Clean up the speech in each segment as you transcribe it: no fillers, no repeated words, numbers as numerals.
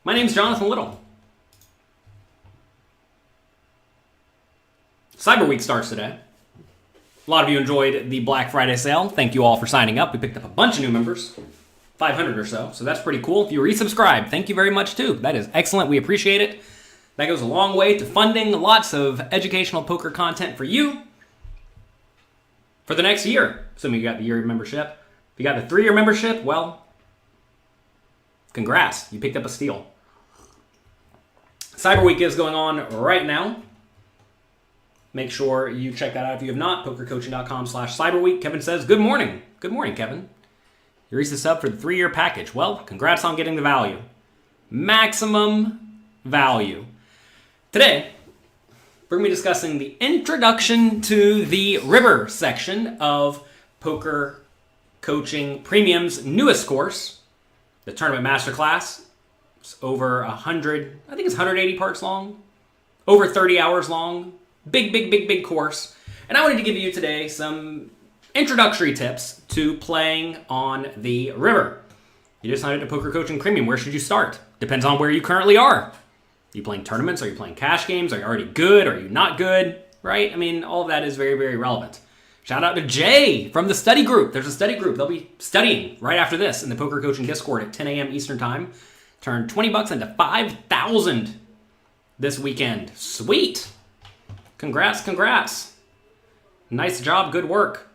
My name's Jonathan Little. Cyber Week starts today. A lot of you enjoyed the Black Friday sale. Thank you all for signing up. We picked up a bunch of new members, 500 or so that's pretty cool. If you resubscribed, thank you very much too. That is excellent. We appreciate it. That goes a long way to funding lots of educational poker content for you for the next year, assuming you got the year membership. If you got the 3-year membership, well, congrats. You picked up a steal. Cyber Week is going on right now. Make sure you check that out if you have not. Pokercoaching.com/cyberweek. Kevin says, good morning. Good morning, Kevin. You reached the sub for the 3-year package. Well, congrats on getting the value. Maximum value. Today, we're going to be discussing the introduction to the River section of Poker Coaching Premium's newest course, the Tournament Masterclass. It's over 100, I think it's 180 parts long, over 30 hours long. Big course. And I wanted to give you today some introductory tips to playing on the River. You decided to Poker Coaching Premium. Where should you start? Depends on where you currently are. Are you playing tournaments? Are you playing cash games? Are you already good? Are you not good? Right? I mean, all of that is very relevant. Shout out to Jay from the study group. There's a study group. They'll be studying right after this in the Poker Coaching Discord at 10 a.m. Eastern Time. Turn $20 into $5,000 this weekend. Sweet. Congrats. Nice job, good work.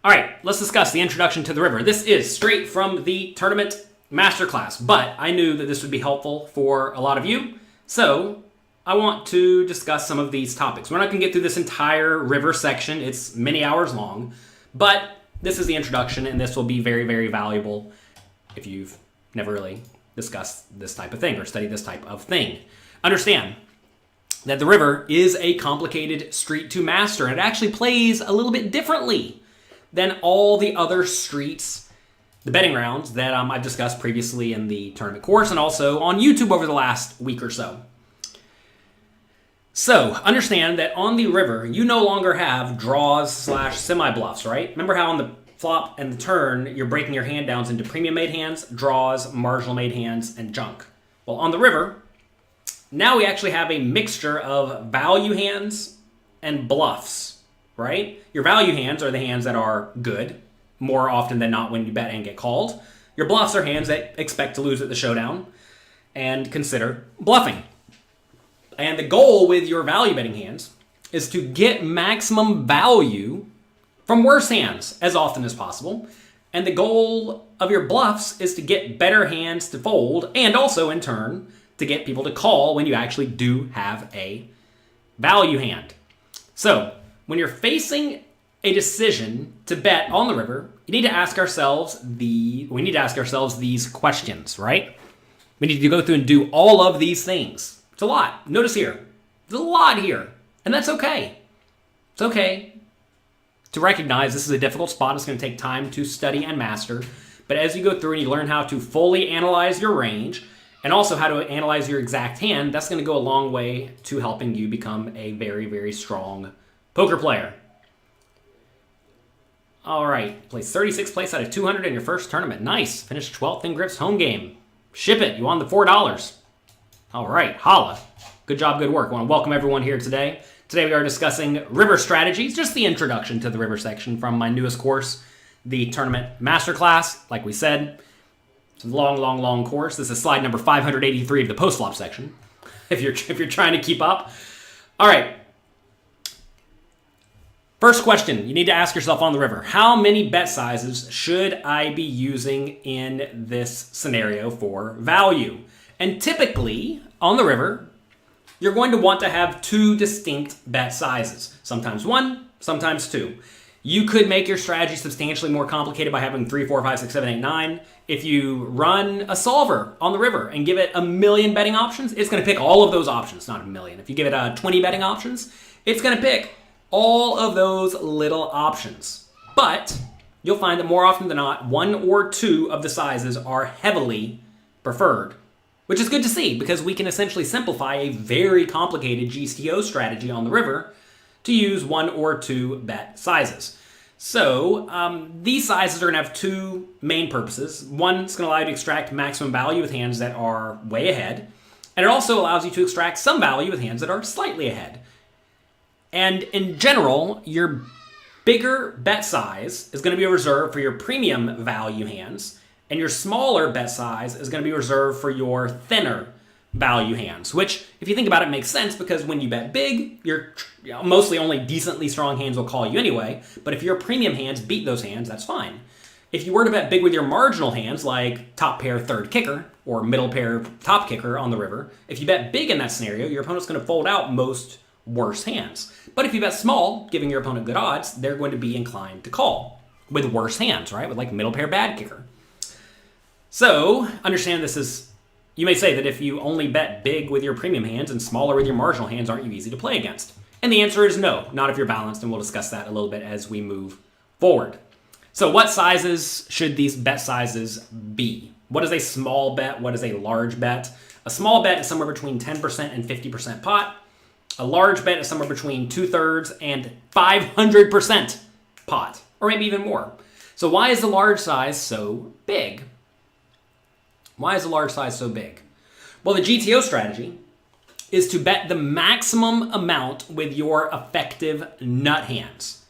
All right, let's discuss the introduction to the River. This is straight from the Tournament Masterclass, but I knew that this would be helpful for a lot of you, so I want to discuss some of these topics. We're not going to get through this entire River section. It's many hours long, but this is the introduction, and this will be very valuable if you've never really discussed this type of thing or studied this type of thing. Understand that the River is a complicated street to master, and it actually plays a little bit differently than all the other streets, the betting rounds that I've discussed previously in the tournament course and also on YouTube over the last week or so. So, understand that on the River, you no longer have draws/semi-bluffs, right? Remember how on the flop and the turn, you're breaking your hand downs into premium-made hands, draws, marginal-made hands, and junk. Well, on the River, now we actually have a mixture of value hands and bluffs, right? Your value hands are the hands that are good, more often than not when you bet and get called. Your bluffs are hands that expect to lose at the showdown and consider bluffing. And the goal with your value betting hands is to get maximum value from worse hands as often as possible. And the goal of your bluffs is to get better hands to fold and also, in turn, to get people to call when you actually do have a value hand. So, when you're facing a decision to bet on the River, we need to ask ourselves these questions, right? We need to go through and do all of these things. It's a lot. Notice here, there's a lot here, and that's okay. It's okay to recognize this is a difficult spot. It's going to take time to study and master, but as you go through and you learn how to fully analyze your range, and also how to analyze your exact hand, that's going to go a long way to helping you become a very strong poker player. All right, placed 36th place out of 200 in your first tournament. Nice. Finished 12th in Griff's home game. Ship it. You won the $4. All right, holla. Good job, good work. I want to welcome everyone here today. Today we are discussing River strategies, just the introduction to the River section from my newest course, the Tournament Masterclass. Like we said, it's a long course. This is slide number 583 of the post-flop section, if you're trying to keep up. All right. First question you need to ask yourself on the River. How many bet sizes should I be using in this scenario for value? And typically, on the River, you're going to want to have 2 distinct bet sizes. Sometimes 1, sometimes 2. You could make your strategy substantially more complicated by having 3, 4, 5, 6, 7, 8, 9. If you run a solver on the River and give it 1 million betting options, it's going to pick all of those options, not 1 million. If you give it 20 betting options, it's going to pick all of those little options. But you'll find that more often than not, 1 or 2 of the sizes are heavily preferred, which is good to see because we can essentially simplify a very complicated GTO strategy on the River to use 1 or 2 bet sizes. So these sizes are going to have two main purposes. One, it's going to allow you to extract maximum value with hands that are way ahead. And it also allows you to extract some value with hands that are slightly ahead. And in general, your bigger bet size is going to be reserved for your premium value hands, and your smaller bet size is going to be reserved for your thinner value hands, which, if you think about it, makes sense because when you bet big, your mostly only decently strong hands will call you anyway, but if your premium hands beat those hands, that's fine. If you were to bet big with your marginal hands, like top pair third kicker or middle pair top kicker on the river, if you bet big in that scenario, your opponent's going to fold out most worse hands. But if you bet small, giving your opponent good odds, they're going to be inclined to call with worse hands, right? With like middle pair bad kicker. So understand this is, you may say that if you only bet big with your premium hands and smaller with your marginal hands, aren't you easy to play against? And the answer is no, not if you're balanced, and we'll discuss that a little bit as we move forward. So what sizes should these bet sizes be? What is a small bet? What is a large bet? A small bet is somewhere between 10% and 50% pot. A large bet is somewhere between 2/3 and 500% pot, or maybe even more. So why is the large size so big? Why is the large size so big? Well, the GTO strategy is to bet the maximum amount with your effective nut hands.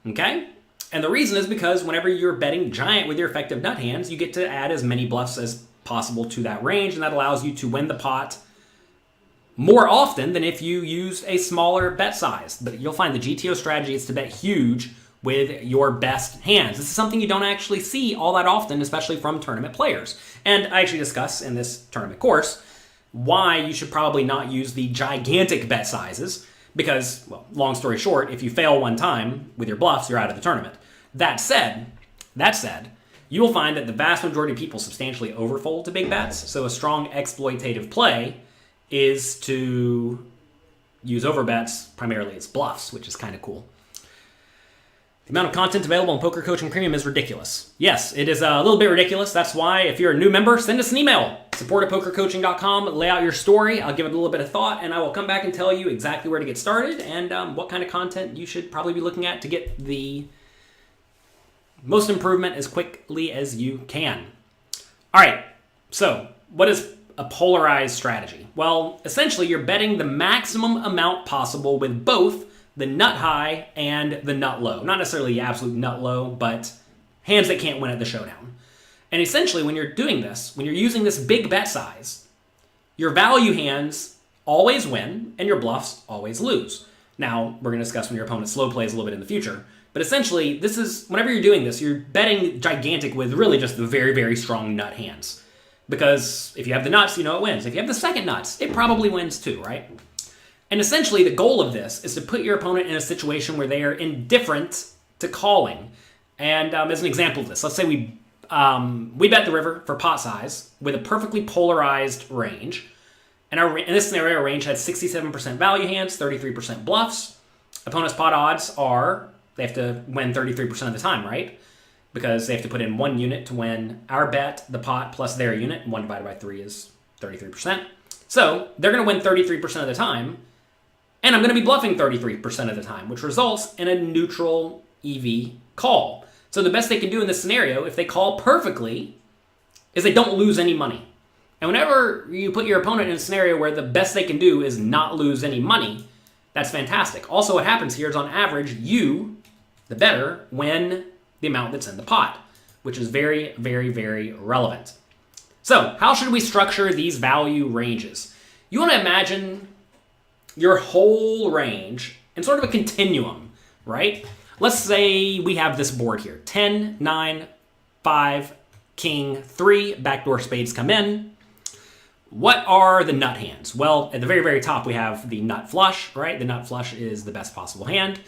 Okay? And the reason is because whenever you're betting giant with your effective nut hands, you get to add as many bluffs as possible to that range, and that allows you to win the pot more often than if you used a smaller bet size. But you'll find the GTO strategy is to bet huge with your best hands. This is something you don't actually see all that often, especially from tournament players. And I actually discuss in this tournament course why you should probably not use the gigantic bet sizes because, well, long story short, if you fail one time with your bluffs, you're out of the tournament. That said, you will find that the vast majority of people substantially overfold to big bets, so a strong exploitative play is to use overbets, primarily as bluffs, which is kind of cool. The amount of content available on Poker Coaching Premium is ridiculous. Yes, it is a little bit ridiculous. That's why, if you're a new member, send us an email. support@pokercoaching.com. Lay out your story. I'll give it a little bit of thought, and I will come back and tell you exactly where to get started and what kind of content you should probably be looking at to get the most improvement as quickly as you can. All right, so what is a polarized strategy? Well, essentially, you're betting the maximum amount possible with both the nut high and the nut low. Not necessarily the absolute nut low, but hands that can't win at the showdown. And essentially, when you're doing this, when you're using this big bet size, your value hands always win and your bluffs always lose. Now, we're going to discuss when your opponent slow plays a little bit in the future. But essentially, this is, whenever you're doing this, you're betting gigantic with really just the very, very strong nut hands. Because if you have the nuts, you know it wins. If you have the second nuts, it probably wins too, right? And essentially, the goal of this is to put your opponent in a situation where they are indifferent to calling. And as an example of this, let's say we bet the river for pot size with a perfectly polarized range. And in this scenario, our range had 67% value hands, 33% bluffs. Opponent's pot odds are, they have to win 33% of the time, right? Because they have to put in 1 unit to win our bet, the pot, plus their unit. And 1 divided by 3 is 33%. So they're going to win 33% of the time. And I'm going to be bluffing 33% of the time, which results in a neutral EV call. So the best they can do in this scenario, if they call perfectly, is they don't lose any money. And whenever you put your opponent in a scenario where the best they can do is not lose any money, that's fantastic. Also, what happens here is on average, you, the bettor, win the amount that's in the pot, which is very, very, very relevant. So how should we structure these value ranges? You want to imagine your whole range in sort of a continuum, right? Let's say we have this board here. 10, 9, 5, king, 3, backdoor spades come in. What are the nut hands? Well, at the very, very top, we have the nut flush, right? The nut flush is the best possible hand.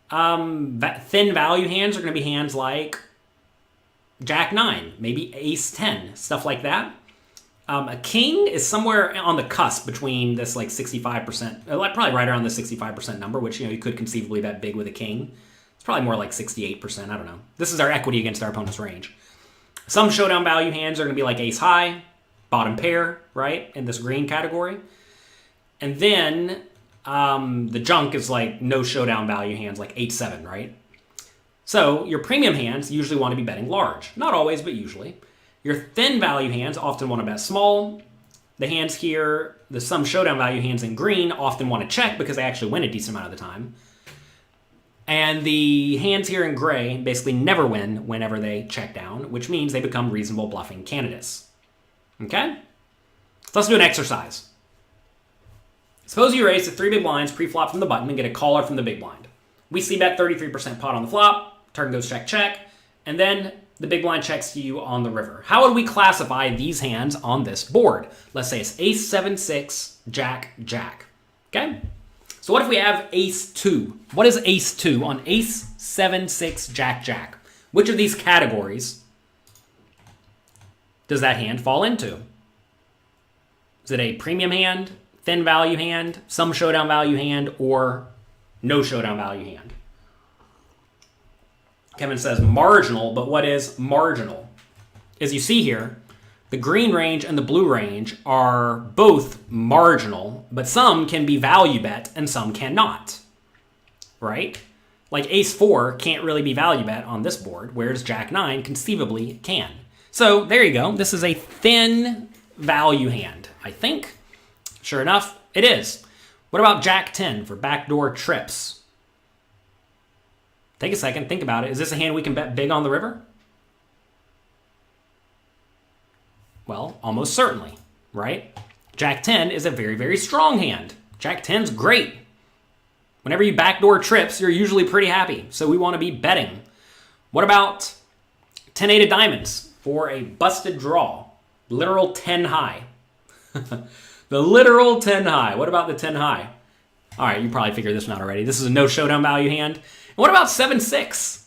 Thin value hands are going to be hands like Jack 9, maybe Ace 10, stuff like that. A king is somewhere on the cusp between this like 65%, probably right around the 65% number, which you could conceivably bet big with a king. It's probably more like 68%, I don't know. This is our equity against our opponent's range. Some showdown value hands are going to be like ace high, bottom pair, right, in this green category. And then the junk is like no showdown value hands, like 8-7, right? So your premium hands usually want to be betting large. Not always, but usually. Your thin value hands often want to bet small. The hands here, the some showdown value hands in green, often want to check because they actually win a decent amount of the time. And the hands here in gray basically never win whenever they check down, which means they become reasonable bluffing candidates. Okay? So let's do an exercise. Suppose you raise the 3 big blinds pre-flop from the button and get a caller from the big blind. We see bet 33% pot on the flop, turn goes check, check, and then the big blind checks you on the river. How would we classify these hands on this board? Let's say it's ace 7, 6, jack, jack. Okay? So what if we have ace 2? What is ace 2 on ace 7, 6, jack, jack? Which of these categories does that hand fall into? Is it a premium hand, thin value hand, some showdown value hand, or no showdown value hand? Kevin says marginal, but what is marginal? As you see here, the green range and the blue range are both marginal, but some can be value bet and some cannot, right? Like ace 4 can't really be value bet on this board, whereas jack 9 conceivably can. So there you go. This is a thin value hand, I think. Sure enough, it is. What about jack 10 for backdoor trips? Take a second, think about it. Is this a hand we can bet big on the river? Well, almost certainly, right? Jack 10 is a very, very strong hand. Jack 10's great. Whenever you backdoor trips, you're usually pretty happy. So we want to be betting. What about 10-8 of diamonds for a busted draw? Literal 10 high. The literal 10 high. What about the 10 high? All right, you probably figured this one out already. This is a no showdown value hand. And what about 7-6?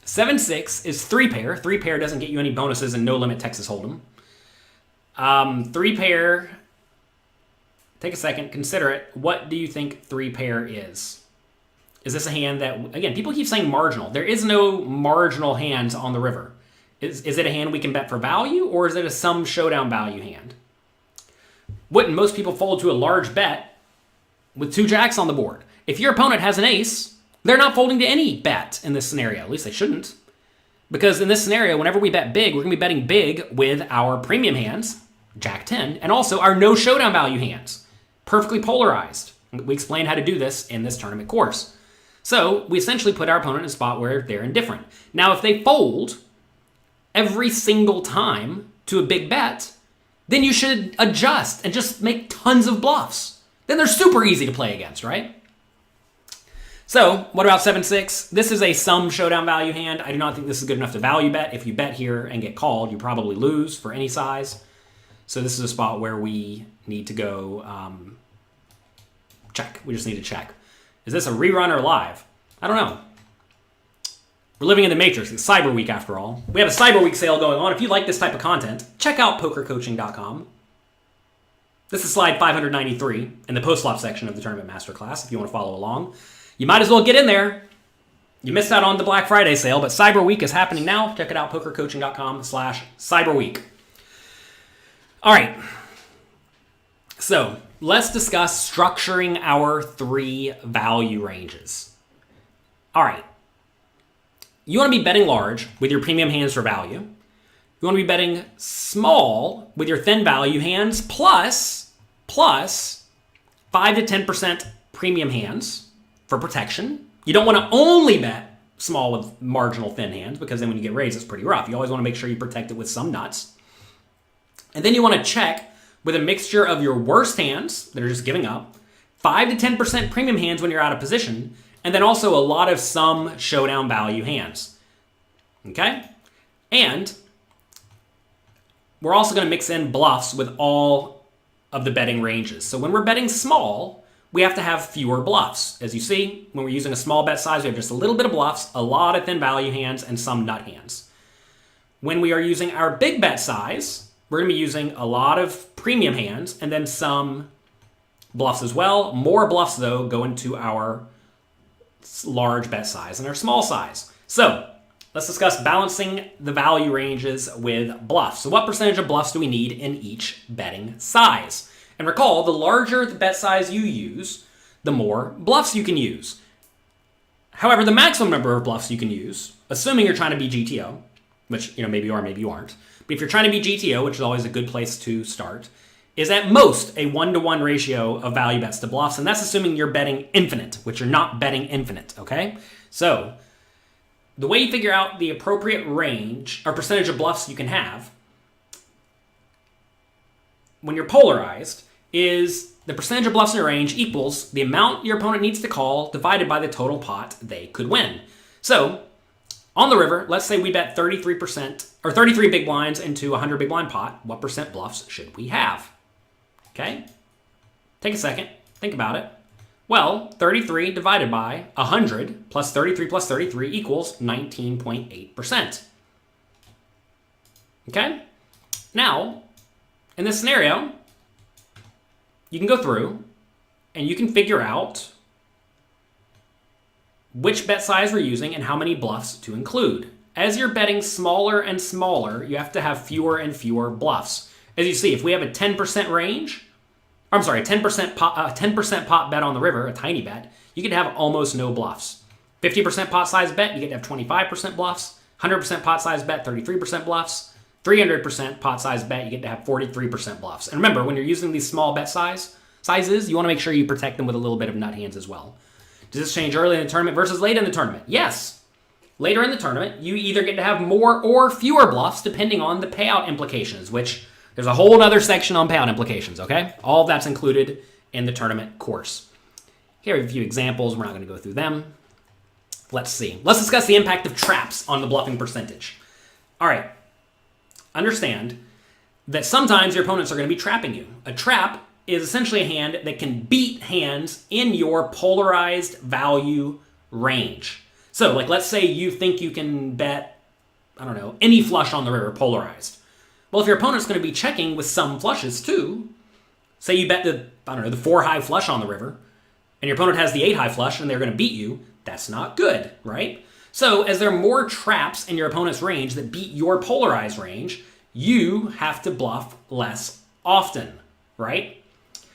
7-6 is 3-pair. 3-pair doesn't get you any bonuses in no limit Texas Hold'em. 3-pair, take a second, consider it. What do you think 3-pair is? Is this a hand that, again, people keep saying marginal. There is no marginal hands on the river. Is it a hand we can bet for value, or is it a some showdown value hand? Wouldn't most people fold to a large bet with 2 jacks on the board? If your opponent has an ace, they're not folding to any bet in this scenario. At least they shouldn't. Because in this scenario, whenever we bet big, we're going to be betting big with our premium hands, jack 10, and also our no showdown value hands, perfectly polarized. We explained how to do this in this tournament course. So we essentially put our opponent in a spot where they're indifferent. Now, if they fold every single time to a big bet, then you should adjust and just make tons of bluffs. Then they're super easy to play against, right? So, what about 7-6? This is a some showdown value hand. I do not think this is good enough to value bet. If you bet here and get called, you probably lose for any size. So this is a spot where we need to go check. We just need to check. Is this a rerun or live? I don't know. We're living in the Matrix. It's Cyber Week, after all. We have a Cyber Week sale going on. If you like this type of content, check out pokercoaching.com. This is slide 593 in the post-flop section of the Tournament Masterclass if you want to follow along. You might as well get in there. You missed out on the Black Friday sale, but Cyber Week is happening now. Check it out, pokercoaching.com/cyberweek. All right. So let's discuss structuring our 3 value ranges. All right. You want to be betting large with your premium hands for value. You want to be betting small with your thin value hands plus 5 to 10% premium hands for protection. You don't want to only bet small with marginal thin hands because then when you get raised, it's pretty rough. You always want to make sure you protect it with some nuts. And then you want to check with a mixture of your worst hands that are just giving up, 5 to 10% premium hands when you're out of position, and then also a lot of some showdown value hands. Okay? And we're also going to mix in bluffs with all of the betting ranges. So when we're betting small, we have to have fewer bluffs. As you see, when we're using a small bet size, we have just a little bit of bluffs, a lot of thin value hands, and some nut hands. When we are using our big bet size, we're going to be using a lot of premium hands and then some bluffs as well. More bluffs, though, go into our large bet size and our small size. So let's discuss balancing the value ranges with bluffs. So what percentage of bluffs do we need in each betting size? And recall, the larger the bet size you use, the more bluffs you can use. However, the maximum number of bluffs you can use, assuming you're trying to be GTO, which maybe you are, maybe you aren't, but if you're trying to be GTO, which is always a good place to start, is at most a 1-to-1 ratio of value bets to bluffs, and that's assuming you're betting infinite, which you're not betting infinite, okay? So, the way you figure out the appropriate range, or percentage of bluffs you can have, when you're polarized, is the percentage of bluffs in a range equals the amount your opponent needs to call divided by the total pot they could win. So, on the river, let's say we bet 33%, or 33 big blinds into a 100 big blind pot. What percent bluffs should we have? Okay? Take a second. Think about it. Well, 33 divided by 100 plus 33 equals 19.8%. Okay? Now, in this scenario, you can go through and you can figure out which bet size we're using and how many bluffs to include. As you're betting smaller and smaller, you have to have fewer and fewer bluffs. As you see, if we have a 10% range, I'm sorry, a 10% pot bet on the river, a tiny bet, you could have almost no bluffs. 50% pot size bet, you get to have 25% bluffs. 100% pot size bet, 33% bluffs. 300% pot size bet, you get to have 43% bluffs. And remember, when you're using these small bet sizes, you want to make sure you protect them with a little bit of nut hands as well. Does this change early in the tournament versus late in the tournament? Yes. Later in the tournament, you either get to have more or fewer bluffs depending on the payout implications, which there's a whole other section on payout implications, okay? All of that's included in the tournament course. Here are a few examples. We're not going to go through them. Let's see. Let's discuss the impact of traps on the bluffing percentage. All right. Understand that sometimes your opponents are going to be trapping you. A trap is essentially a hand that can beat hands in your polarized value range. So, like, let's say you think you can bet, I don't know, any flush on the river polarized. Well, if your opponent's going to be checking with some flushes too, say you bet the 4 high flush on the river, and your opponent has the 8 high flush and they're going to beat you, that's not good, right? So, as there are more traps in your opponent's range that beat your polarized range, you have to bluff less often, right?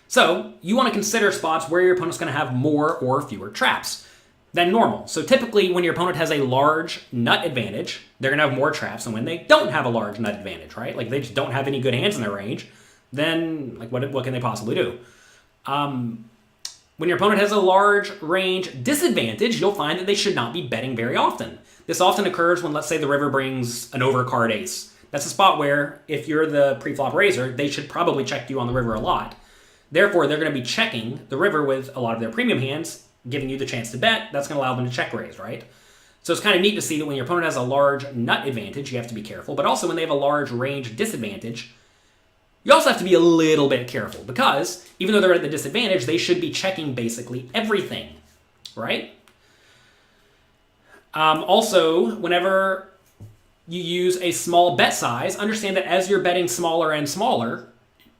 So, you want to consider spots where your opponent's going to have more or fewer traps than normal. So, typically, when your opponent has a large nut advantage, they're going to have more traps than when they don't have a large nut advantage, right? Like, they just don't have any good hands in their range, then, like, what can they possibly do? When your opponent has a large range disadvantage, you'll find that they should not be betting very often. This often occurs when, let's say, the river brings an overcard ace. That's a spot where, if you're the pre-flop raiser, they should probably check you on the river a lot. Therefore, they're going to be checking the river with a lot of their premium hands, giving you the chance to bet. That's going to allow them to check raise, right? So it's kind of neat to see that when your opponent has a large nut advantage, you have to be careful. But also when they have a large range disadvantage, you also have to be a little bit careful because even though they're at the disadvantage, they should be checking basically everything, right? Also, whenever you use a small bet size, understand that as you're betting smaller and smaller,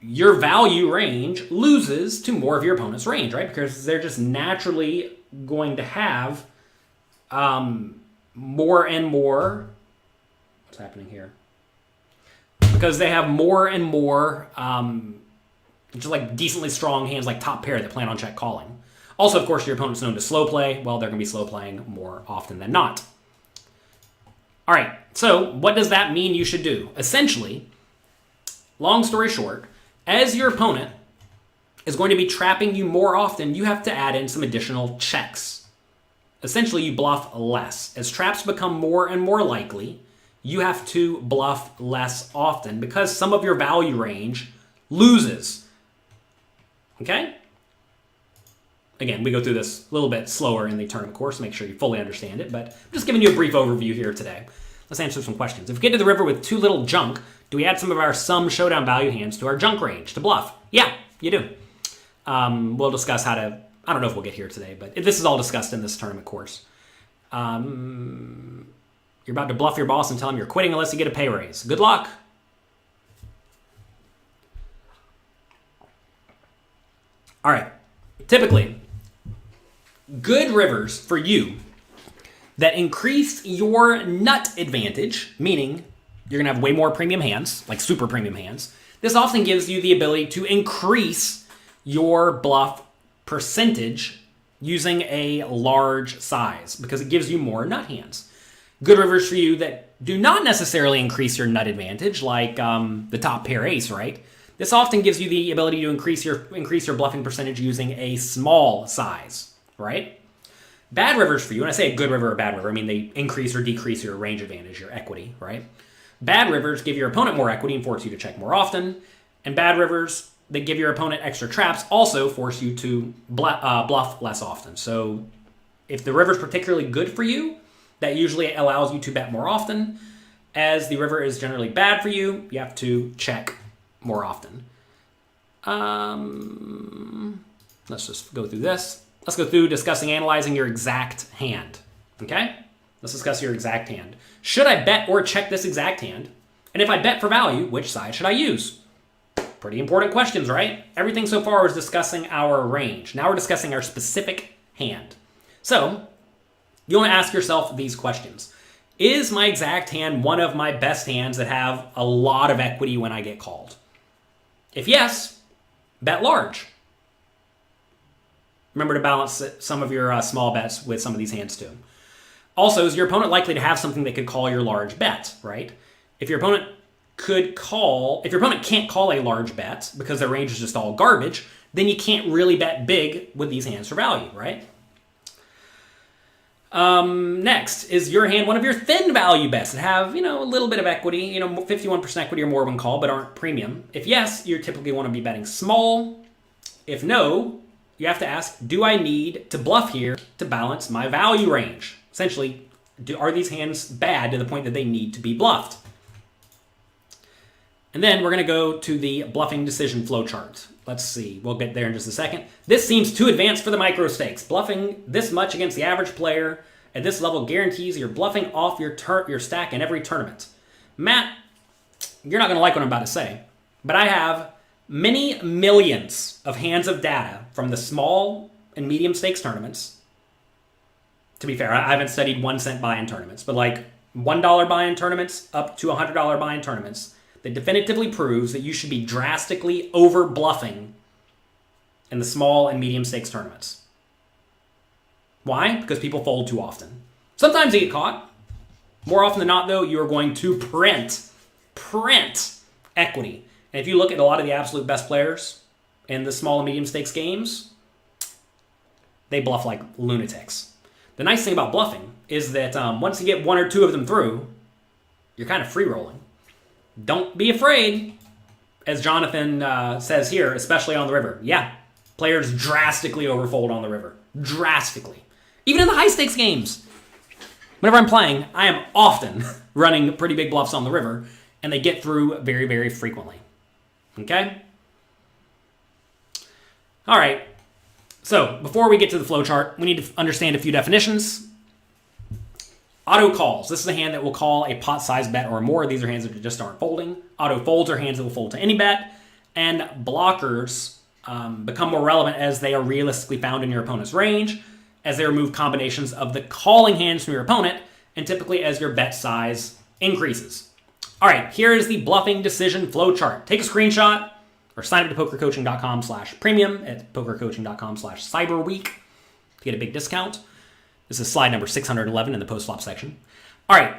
your value range loses to more of your opponent's range, right? Because they're just naturally going to have more and more. What's happening here? Because they have more and more just like decently strong hands like top pair that plan on check calling. Also, of course, your opponent's known to slow play. Well, they're going to be slow playing more often than not. All right, so what does that mean you should do? Essentially, long story short, as your opponent is going to be trapping you more often, you have to add in some additional checks. Essentially, you bluff less. As traps become more and more likely, you have to bluff less often because some of your value range loses. Okay? Again, we go through this a little bit slower in the tournament course to make sure you fully understand it, but I'm just giving you a brief overview here today. Let's answer some questions. If we get to the river with too little junk, do we add some of our sum showdown value hands to our junk range to bluff? Yeah, you do. We'll discuss how to, I don't know if we'll get here today, but this is all discussed in this tournament course. You're about to bluff your boss and tell him you're quitting unless you get a pay raise. Good luck. All right. Typically, good rivers for you that increase your nut advantage, meaning you're going to have way more premium hands, like super premium hands. This often gives you the ability to increase your bluff percentage using a large size because it gives you more nut hands. Good rivers for you that do not necessarily increase your nut advantage, like the top pair ace, right? This often gives you the ability to increase your bluffing percentage using a small size, right? Bad rivers for you, and I say a good river or bad river, I mean they increase or decrease your range advantage, your equity, right? Bad rivers give your opponent more equity and force you to check more often, and bad rivers that give your opponent extra traps also force you to bluff less often. So if the river is particularly good for you, that usually allows you to bet more often. As the river is generally bad for you, you have to check more often. Let's just go through this. Let's go through discussing analyzing your exact hand. Okay? Let's discuss your exact hand. Should I bet or check this exact hand? And if I bet for value, which side should I use? Pretty important questions, right? Everything so far was discussing our range. Now we're discussing our specific hand. So, you want to ask yourself these questions. Is my exact hand one of my best hands that have a lot of equity when I get called? If yes, bet large. Remember to balance some of your small bets with some of these hands too. Also, is your opponent likely to have something that could call your large bet, right? If your opponent can't call a large bet because their range is just all garbage, then you can't really bet big with these hands for value, right? Next, is your hand one of your thin value bets that have, a little bit of equity, 51% equity or more when called, but aren't premium? If yes, you typically want to be betting small. If no, you have to ask, do I need to bluff here to balance my value range? Essentially, are these hands bad to the point that they need to be bluffed? And then we're going to go to the bluffing decision flowchart. Let's see. We'll get there in just a second. This seems too advanced for the micro stakes. Bluffing this much against the average player at this level guarantees you're bluffing off your stack in every tournament. Matt, you're not going to like what I'm about to say, but I have many millions of hands of data from the small and medium stakes tournaments. To be fair, I haven't studied 1 cent buy-in tournaments, but like $1 buy-in tournaments up to $100 buy-in tournaments that definitively proves that you should be drastically over bluffing in the small and medium stakes tournaments. Why? Because people fold too often. Sometimes you get caught. More often than not, though, you are going to print equity. And if you look at a lot of the absolute best players in the small and medium stakes games, they bluff like lunatics. The nice thing about bluffing is that once you get 1 or 2 of them through, you're kind of free rolling. Don't be afraid, as Jonathan says here, especially on the river. Yeah, players drastically overfold on the river. Drastically. Even in the high stakes games. Whenever I'm playing, I am often running pretty big bluffs on the river, and they get through very, very frequently. Okay? All right. So, before we get to the flowchart, we need to understand a few definitions. Auto calls. This is a hand that will call a pot-sized bet or more. These are hands that just aren't folding. Auto folds are hands that will fold to any bet. And blockers become more relevant as they are realistically found in your opponent's range, as they remove combinations of the calling hands from your opponent, and typically as your bet size increases. All right, here is the bluffing decision flowchart. Take a screenshot or sign up to pokercoaching.com/premium at pokercoaching.com/cyberweek to get a big discount. This is slide number 611 in the post-flop section. All right.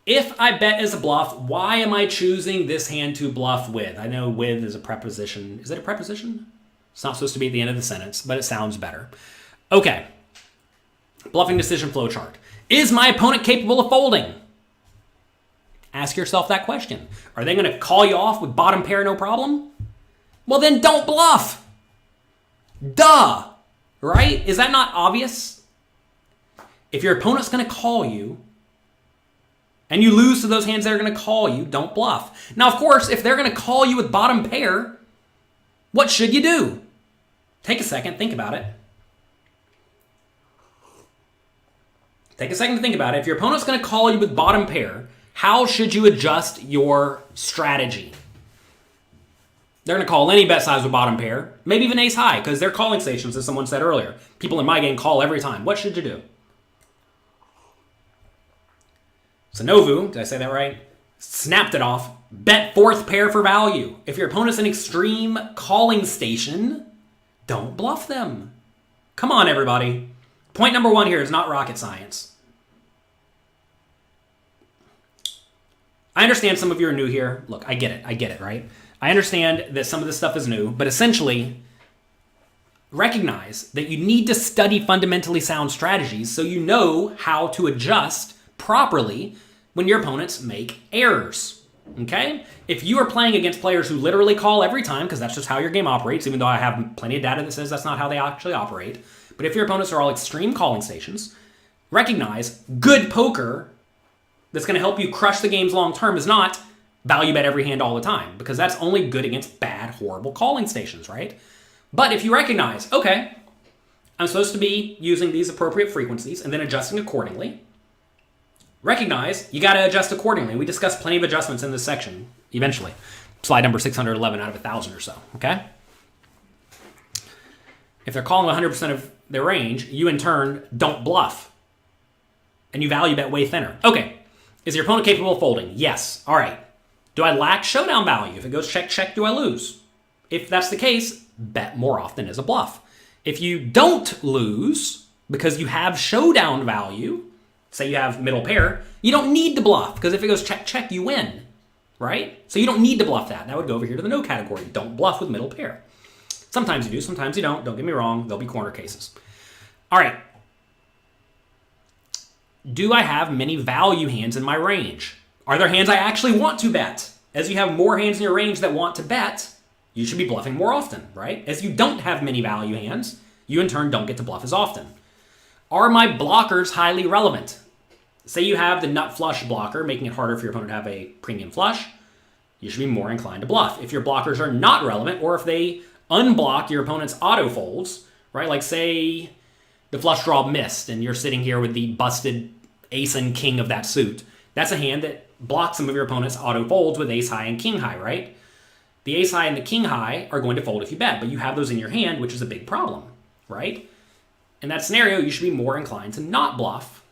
If I bet as a bluff, why am I choosing this hand to bluff with? I know with is a preposition. Is it a preposition? It's not supposed to be at the end of the sentence, but it sounds better. Okay. Bluffing decision flowchart. Is my opponent capable of folding? Ask yourself that question. Are they going to call you off with bottom pair, no problem? Well, then don't bluff. Duh. Right? Is that not obvious? If your opponent's going to call you, and you lose to those hands that are going to call you, don't bluff. Now, of course, if they're going to call you with bottom pair, what should you do? Take a second, think about it. Take a second to think about it. If your opponent's going to call you with bottom pair, how should you adjust your strategy? They're going to call any bet size with bottom pair, maybe even ace high, because they're calling stations, as someone said earlier. People in my game call every time. What should you do? So Novu, did I say that right? Snapped it off. Bet 4th pair for value. If your opponent's an extreme calling station, don't bluff them. Come on, everybody. Point number one here is not rocket science. I understand some of you are new here. Look, I get it, right? I understand that some of this stuff is new, but essentially, recognize that you need to study fundamentally sound strategies so you know how to adjust properly when your opponents make errors, okay? If you are playing against players who literally call every time, because that's just how your game operates, even though I have plenty of data that says that's not how they actually operate, but if your opponents are all extreme calling stations, recognize good poker that's going to help you crush the games long term is not value bet every hand all the time, because that's only good against bad, horrible calling stations, right? But if you recognize, okay, I'm supposed to be using these appropriate frequencies and then adjusting accordingly, recognize you got to adjust accordingly. We discussed plenty of adjustments in this section eventually. Slide number 611 out of 1,000 or so, okay? If they're calling 100% of their range, you in turn don't bluff. And you value bet way thinner. Okay, is your opponent capable of folding? Yes. All right. Do I lack showdown value? If it goes check, check, do I lose? If that's the case, bet more often as a bluff. If you don't lose because you have showdown value, say you have middle pair, you don't need to bluff, because if it goes check, check, you win, right? So you don't need to bluff that. That would go over here to the no category. Don't bluff with middle pair. Sometimes you do, sometimes you don't. Don't get me wrong. There'll be corner cases. All right. Do I have many value hands in my range? Are there hands I actually want to bet? As you have more hands in your range that want to bet, you should be bluffing more often, right? As you don't have many value hands, you in turn don't get to bluff as often. Are my blockers highly relevant? Say you have the nut flush blocker, making it harder for your opponent to have a premium flush, you should be more inclined to bluff. If your blockers are not relevant, or if they unblock your opponent's auto folds, right? Like say the flush draw missed and you're sitting here with the busted ace and king of that suit. That's a hand that blocks some of your opponent's auto folds with ace high and king high, right? The ace high and the king high are going to fold if you bet, but you have those in your hand, which is a big problem, right? In that scenario, you should be more inclined to not bluff.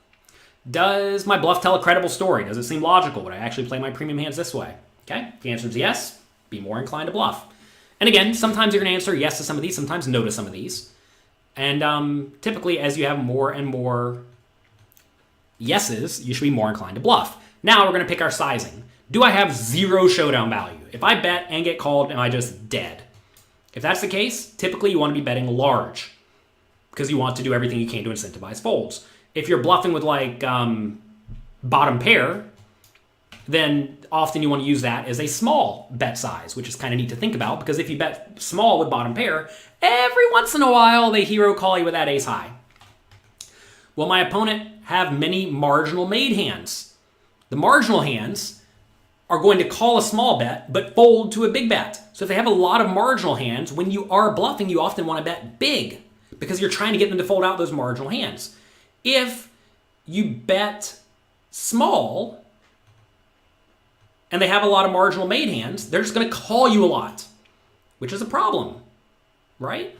Does my bluff tell a credible story? Does it seem logical? Would I actually play my premium hands this way? Okay, if the answer is yes, be more inclined to bluff. And again, sometimes you're going to answer yes to some of these, sometimes no to some of these. And typically, as you have more and more yeses, you should be more inclined to bluff. Now we're going to pick our sizing. Do I have zero showdown value? If I bet and get called, am I just dead? If that's the case, typically you want to be betting large because you want to do everything you can to incentivize folds. If you're bluffing with like bottom pair, then often you want to use that as a small bet size, which is kind of neat to think about, because if you bet small with bottom pair, every once in a while they hero call you with that ace high. Will my opponent have many marginal made hands? The marginal hands are going to call a small bet, but fold to a big bet. So if they have a lot of marginal hands, when you are bluffing, you often want to bet big because you're trying to get them to fold out those marginal hands. If you bet small and they have a lot of marginal made hands, they're just going to call you a lot, which is a problem, right?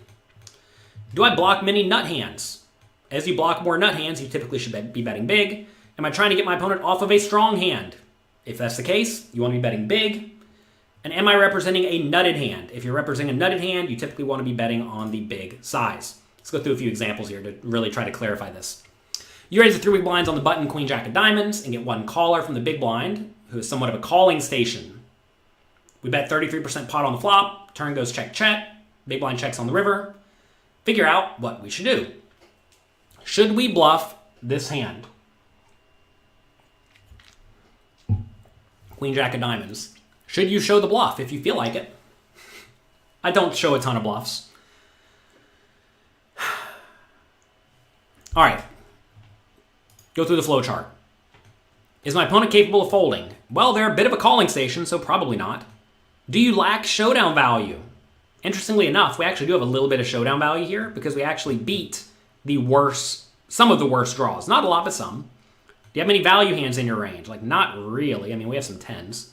Do I block many nut hands? As you block more nut hands, you typically should be betting big. Am I trying to get my opponent off of a strong hand? If that's the case, you want to be betting big. And am I representing a nutted hand? If you're representing a nutted hand, you typically want to be betting on the big size. Let's go through a few examples here to really try to clarify this. You raise the 3 big blinds on the button queen jack of diamonds and get one caller from the big blind, who is somewhat of a calling station. We bet 33% pot on the flop. Turn goes check, check. Big blind checks on the river. Figure out what we should do. Should we bluff this hand? Queen jack of diamonds. Should you show the bluff if you feel like it? I don't show a ton of bluffs. All right. Go through the flow chart. Is my opponent capable of folding? Well, they're a bit of a calling station, so probably not. Do you lack showdown value? Interestingly enough, we actually do have a little bit of showdown value here because we actually beat some of the worst draws. Not a lot, but some. Do you have many value hands in your range? Like, not really. I mean, we have some 10s.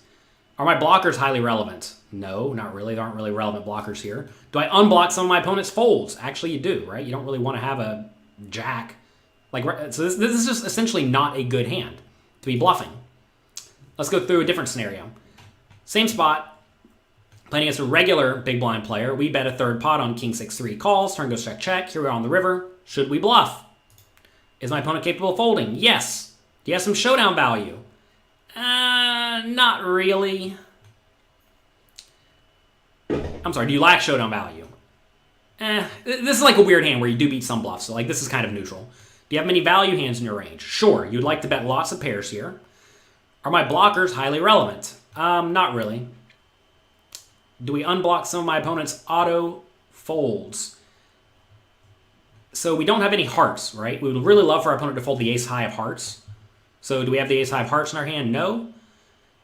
Are my blockers highly relevant? No, not really. There aren't really relevant blockers here. Do I unblock some of my opponent's folds? Actually, you do, right? You don't really want to have a jack. So this is just essentially not a good hand to be bluffing. Let's go through a different scenario. Same spot. Playing against a regular big blind player, we bet a third pot on king 6-3 calls. Turn goes check, check. Here we are on the river. Should we bluff? Is my opponent capable of folding? Yes. Do you have some showdown value? Not really. I'm sorry, do you lack showdown value? This is like a weird hand where you do beat some bluffs, so like this is kind of neutral. Do you have many value hands in your range? Sure, you'd like to bet lots of pairs here. Are my blockers highly relevant? Not really. Do we unblock some of my opponent's auto folds? So we don't have any hearts, right? We would really love for our opponent to fold the ace high of hearts. So do we have the ace high of hearts in our hand? No.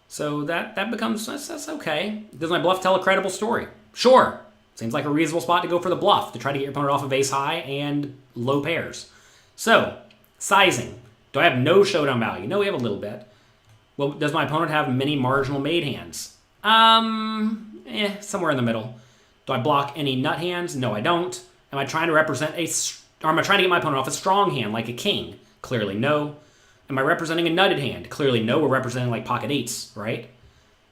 So that becomes, that's okay. Does my bluff tell a credible story? Sure. Seems like a reasonable spot to go for the bluff, to try to get your opponent off of ace high and low pairs. So, sizing. Do I have no showdown value? No, we have a little bit. Well, does my opponent have many marginal made hands? Somewhere in the middle. Do I block any nut hands? No, I don't. Am I trying to represent or am I trying to get my opponent off a strong hand, like a king? Clearly, no. Am I representing a nutted hand? Clearly, no. We're representing like pocket eights, right?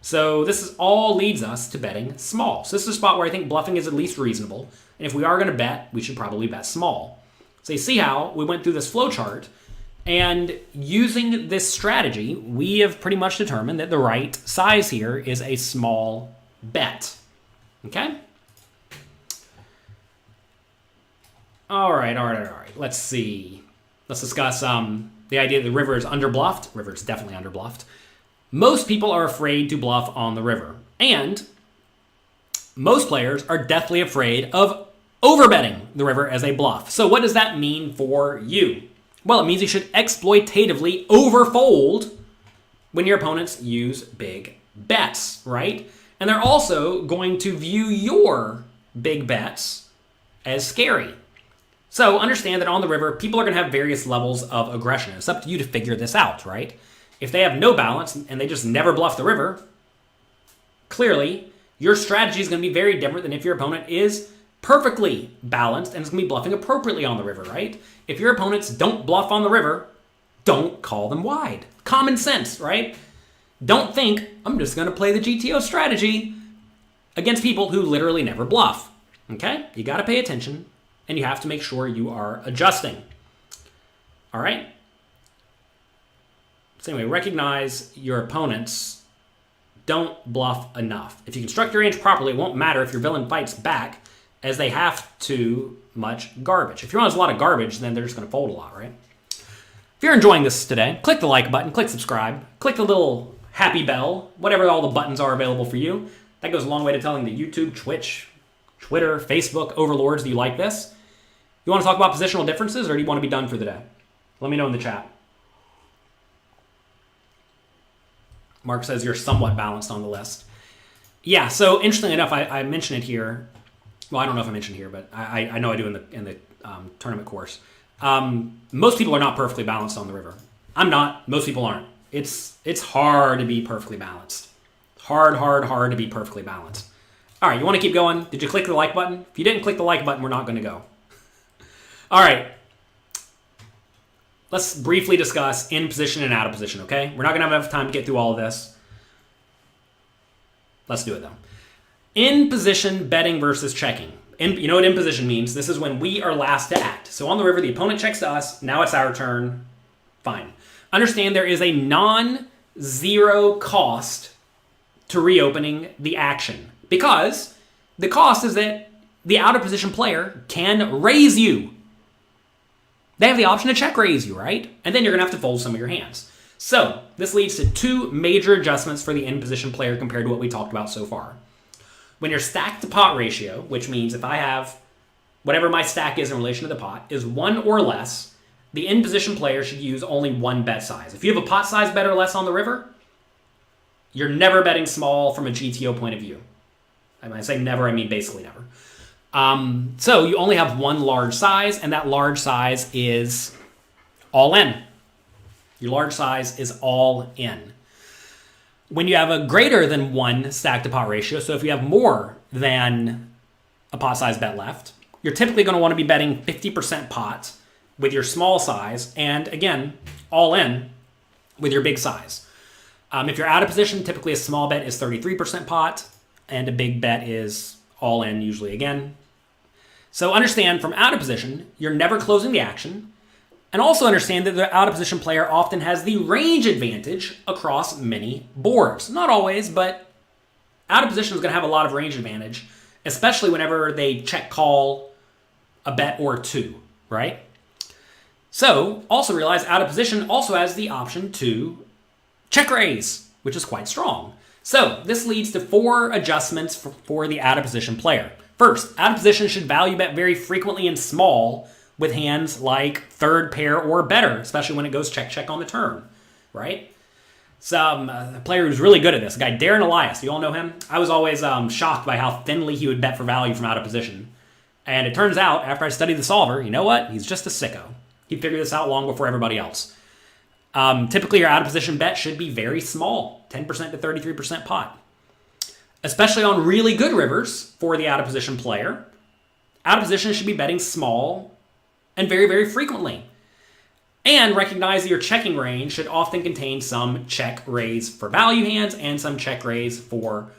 So this all leads us to betting small. So this is a spot where I think bluffing is at least reasonable. And if we are going to bet, we should probably bet small. So you see how we went through this flowchart, and using this strategy, we have pretty much determined that the right size here is a small bet. Okay? All right. Let's see. Let's discuss the idea that the river is underbluffed. River is definitely underbluffed. Most people are afraid to bluff on the river. And most players are deathly afraid of overbetting the river as a bluff. So what does that mean for you? Well, it means you should exploitatively overfold when your opponents use big bets, right? And they're also going to view your big bets as scary. So understand that on the river, people are going to have various levels of aggression. It's up to you to figure this out, right? If they have no balance and they just never bluff the river, clearly your strategy is going to be very different than if your opponent is perfectly balanced and is going to be bluffing appropriately on the river, right? If your opponents don't bluff on the river, don't call them wide. Common sense, right? Don't think, I'm just going to play the GTO strategy against people who literally never bluff. Okay? You got to pay attention, and you have to make sure you are adjusting. All right? So anyway, recognize your opponents don't bluff enough. If you construct your range properly, it won't matter if your villain fights back, as they have too much garbage. If your opponent has a lot of garbage, then they're just going to fold a lot, right? If you're enjoying this today, click the like button, click subscribe, click the little happy bell, whatever all the buttons are available for you. That goes a long way to telling the YouTube, Twitch, Twitter, Facebook overlords that you like this. You want to talk about positional differences, or do you want to be done for the day? Let me know in the chat. Mark says you're somewhat balanced on the list. Yeah, so interestingly enough, I mentioned it here. Well, I don't know if I mentioned here, but I know I do in the tournament course. Most people are not perfectly balanced on the river. I'm not. Most people aren't. It's hard to be perfectly balanced. Hard to be perfectly balanced. All right, you want to keep going? Did you click the like button? If you didn't click the like button, we're not going to go. All right. Let's briefly discuss in position and out of position, okay? We're not going to have enough time to get through all of this. Let's do it, though. In position betting versus checking. You know what in position means? This is when we are last to act. So on the river, the opponent checks to us. Now it's our turn. Fine. Understand there is a non-zero cost to reopening the action, because the cost is that the out of position player can raise you. They have the option to check raise you, right? And then you're going to have to fold some of your hands. So this leads to two major adjustments for the in position player compared to what we talked about so far. When your stack to pot ratio, which means if I have whatever my stack is in relation to the pot, is 1 or less, the in position player should use only one bet size. If you have a pot size bet or less on the river, you're never betting small from a GTO point of view. When I say never, I mean basically never. So you only have one large size, and that large size is all in. Your large size is all in. When you have a greater than 1 stack to pot ratio, so if you have more than a pot size bet left, you're typically going to want to be betting 50% pot with your small size, and again, all in with your big size. If you're out of position, typically a small bet is 33% pot, and a big bet is all in usually again. So understand from out of position, you're never closing the action. And also understand that the out of position player often has the range advantage across many boards. Not always, but out of position is going to have a lot of range advantage, especially whenever they check call a bet or two, right? So also realize out of position also has the option to check raise, which is quite strong. So this leads to 4 adjustments for the out of position player. First, out of position should value bet very frequently and small with hands like third pair or better, especially when it goes check-check on the turn, right? A player who's really good at this, a guy Darren Elias, you all know him? I was always shocked by how thinly he would bet for value from out of position. And it turns out, after I studied the solver, you know what? He's just a sicko. He figured this out long before everybody else. Typically, your out of position bet should be very small, 10% to 33% pot. Especially on really good rivers for the out of position player, out of position should be betting small and very, very frequently. And recognize that your checking range should often contain some check raise for value hands and some check raise for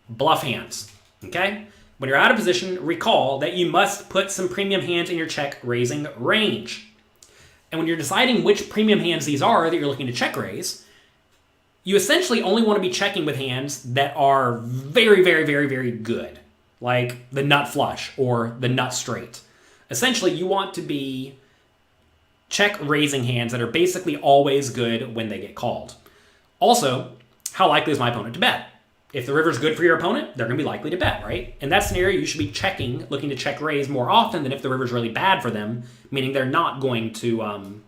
bluff hands. Okay? When you're out of position, recall that you must put some premium hands in your check raising range. And when you're deciding which premium hands these are that you're looking to check raise, you essentially only want to be checking with hands that are very, very, very, very good, like the nut flush or the nut straight. Essentially, you want to be check raising hands that are basically always good when they get called. Also, how likely is my opponent to bet? If the river's good for your opponent, they're going to be likely to bet, right? In that scenario, you should be looking to check raise more often than if the river's really bad for them, meaning they're not going to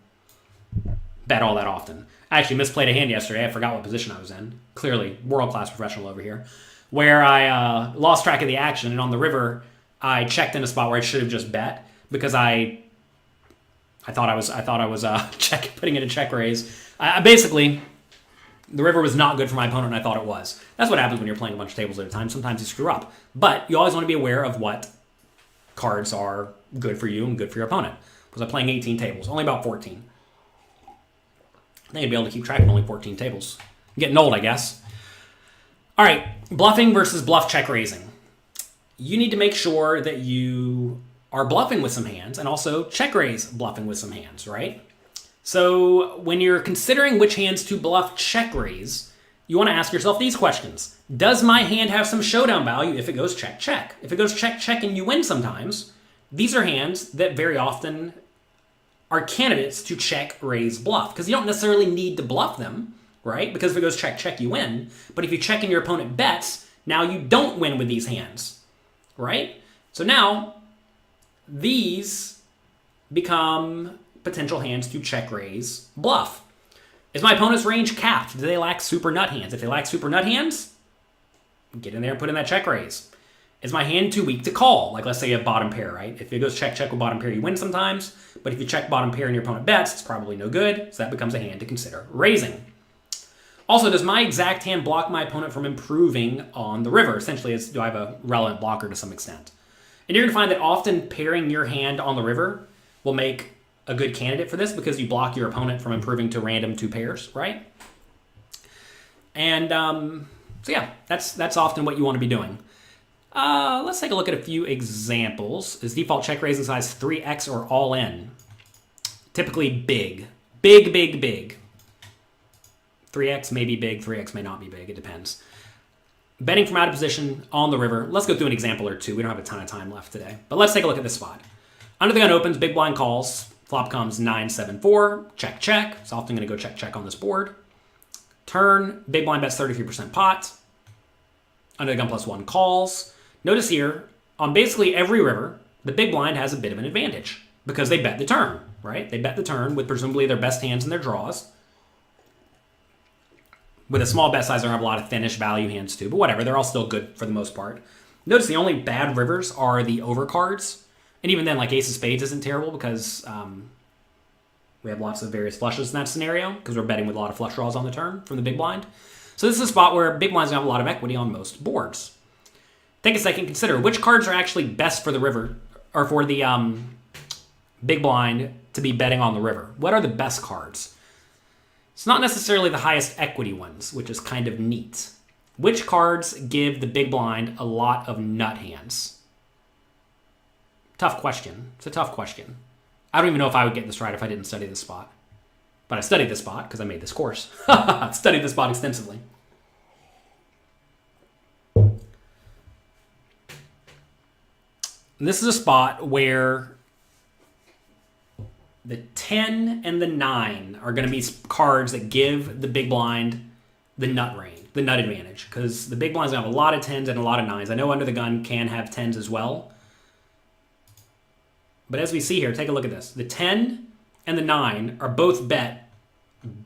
bet all that often. I actually misplayed a hand yesterday. I forgot what position I was in. Clearly, world-class professional over here. Where I lost track of the action, and on the river, I checked in a spot where I should have just bet because I thought I was putting in a check raise. Basically, the river was not good for my opponent, and I thought it was. That's what happens when you're playing a bunch of tables at a time. Sometimes you screw up. But you always want to be aware of what cards are good for you and good for your opponent. Because I'm playing 18 tables, only about 14. I think I'd be able to keep track of only 14 tables. I'm getting old, I guess. All right, bluffing versus bluff check raising. You need to make sure that you are bluffing with some hands and also check raise bluffing with some hands, right? So when you're considering which hands to bluff check raise, you want to ask yourself these questions. Does my hand have some showdown value if it goes check, check? If it goes check, check and you win sometimes, these are hands that very often are candidates to check, raise, bluff. Because you don't necessarily need to bluff them, right? Because if it goes check, check, you win. But if you check and your opponent bets, now you don't win with these hands, right? So now, these become potential hands to check, raise, bluff. Is my opponent's range capped? Do they lack super nut hands? If they lack super nut hands, get in there and put in that check raise. Is my hand too weak to call? Like let's say you have bottom pair, right? If it goes check, check with bottom pair, you win sometimes. But if you check bottom pair and your opponent bets, it's probably no good. So that becomes a hand to consider raising. Also, does my exact hand block my opponent from improving on the river? Essentially, do I have a relevant blocker to some extent? And you're going to find that often pairing your hand on the river will make a good candidate for this because you block your opponent from improving to random 2 pairs, right? And so yeah, that's often what you want to be doing. Let's take a look at a few examples. Is default check raising size 3x or all in? Typically big. Big, big, big. 3x may be big, 3x may not be big. It depends. Betting from out of position on the river. Let's go through an example or two. We don't have a ton of time left today. But let's take a look at this spot. Under the gun opens, big blind calls. Flop comes 9-7-4. Check, check. It's often going to go check, check on this board. Turn, big blind bets 33% pot. Under the gun +1 calls. Notice here, on basically every river, the big blind has a bit of an advantage because they bet the turn, right? They bet the turn with presumably their best hands and their draws. With a small bet size, they have a lot of thinnish value hands too, but whatever, they're all still good for the most part. Notice the only bad rivers are the overcards, and even then, like ace of spades isn't terrible because we have lots of various flushes in that scenario because we're betting with a lot of flush draws on the turn from the big blind. So this is a spot where big blind's gonna have a lot of equity on most boards. Take a second, consider which cards are actually best for the river, or for the big blind to be betting on the river. What are the best cards? It's not necessarily the highest equity ones, which is kind of neat. Which cards give the big blind a lot of nut hands? Tough question. It's a tough question. I don't even know if I would get this right if I didn't study this spot. But I studied this spot because I made this course. I studied this spot extensively. This is a spot where the 10 and the 9 are going to be cards that give the big blind the nut range, the nut advantage, because the big blind's going to have a lot of 10s and a lot of 9s. I know Under the Gun can have 10s as well. But as we see here, take a look at this. The 10 and the 9 are both bet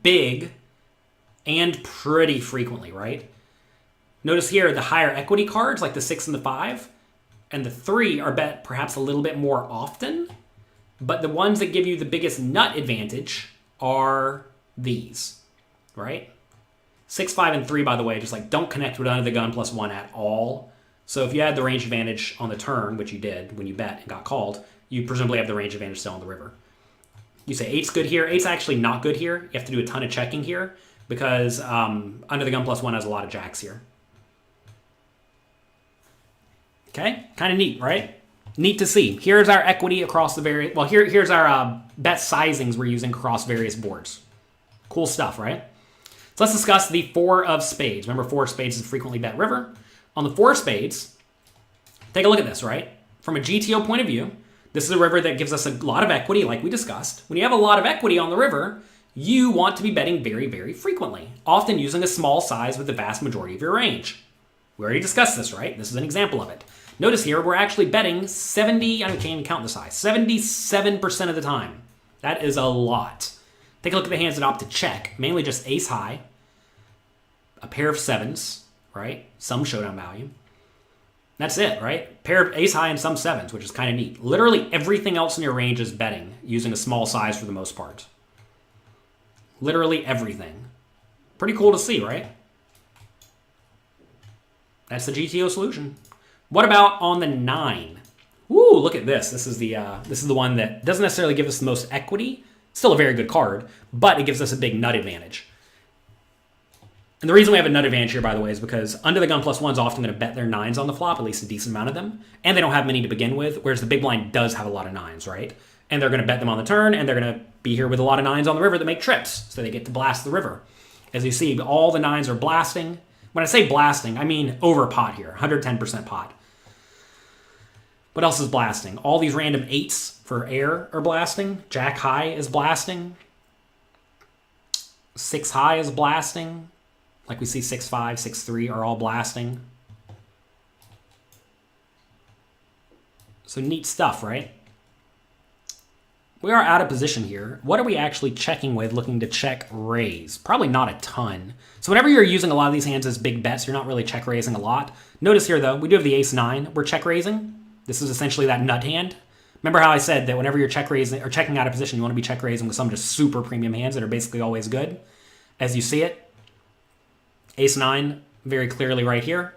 big and pretty frequently, right? Notice here the higher equity cards, like the 6 and the 5, and the 3 are bet perhaps a little bit more often. But the ones that give you the biggest nut advantage are these, right? 6, 5, and 3, by the way, just like don't connect with Under the Gun +1 at all. So if you had the range advantage on the turn, which you did when you bet and got called, you presumably have the range advantage still on the river. You say 8's good here. 8's actually not good here. You have to do a ton of checking here because Under the Gun +1 has a lot of jacks here. Okay, kind of neat, right? Neat to see. Here's our equity across the various... Well, here's our bet sizings we're using across various boards. Cool stuff, right? So let's discuss the 4 of spades. Remember, 4 of spades is a frequently bet river. On the 4 of spades, take a look at this, right? From a GTO point of view, this is a river that gives us a lot of equity, like we discussed. When you have a lot of equity on the river, you want to be betting very, very frequently, often using a small size with the vast majority of your range. We already discussed this, right? This is an example of it. Notice here, we're actually betting 70, I can't even count the size, 77% of the time. That is a lot. Take a look at the hands that opt to check, mainly just ace high, a pair of 7s, right? Some showdown value. That's it, right? Pair of ace high and some 7s, which is kind of neat. Literally everything else in your range is betting, using a small size for the most part. Literally everything. Pretty cool to see, right? That's the GTO solution. What about on the 9? Ooh, look at this. This is the one that doesn't necessarily give us the most equity. Still a very good card, but it gives us a big nut advantage. And the reason we have a nut advantage here, by the way, is because Under the Gun +1 is often going to bet their 9s on the flop, at least a decent amount of them, and they don't have many to begin with, whereas the big blind does have a lot of 9s, right? And they're going to bet them on the turn, and they're going to be here with a lot of 9s on the river that make trips, so they get to blast the river. As you see, all the 9s are blasting. When I say blasting, I mean over pot here, 110% pot. What else is blasting? All these random 8s for air are blasting. Jack high is blasting. 6 high is blasting. Like we see 6, 5, 6, 3 are all blasting. So neat stuff, right? We are out of position here. What are we actually checking with, looking to check raise? Probably not a ton. So whenever you're using a lot of these hands as big bets, you're not really check raising a lot. Notice here, though, we do have the ace 9. We're check raising. This is essentially that nut hand. Remember how I said that whenever you're check raising or checking out of position, you want to be check raising with some just super premium hands that are basically always good. As you see it, ace 9 very clearly right here.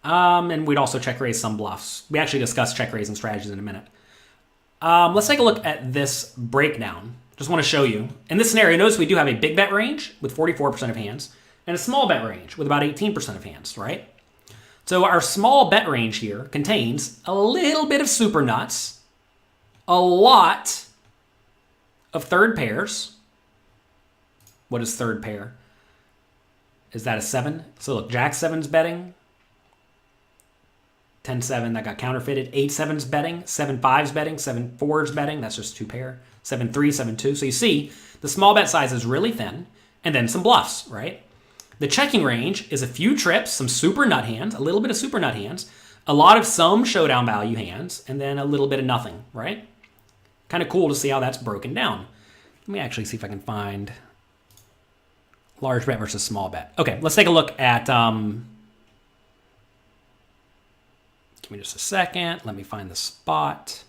And we'd also check raise some bluffs. We actually discuss check raising strategies in a minute. Let's take a look at this breakdown. Just want to show you. In this scenario, notice we do have a big bet range with 44% of hands and a small bet range with about 18% of hands, right? So our small bet range here contains a little bit of super nuts, a lot of third pairs. What is third pair? Is that a 7? So look, Jack 7's betting. 10-7, that got counterfeited. 8-7's betting. 7-5's betting. 7-4's betting. That's just 2 pair. 7-3, 7-2. So you see, the small bet size is really thin. And then some bluffs, right? The checking range is a few trips, some super nut hands, a little bit of super nut hands, a lot of some showdown value hands, and then a little bit of nothing, right? Kind of cool to see how that's broken down. Let me actually see if I can find large bet versus small bet. Okay, let's take a look at... Give me just a second. Let me find the spot.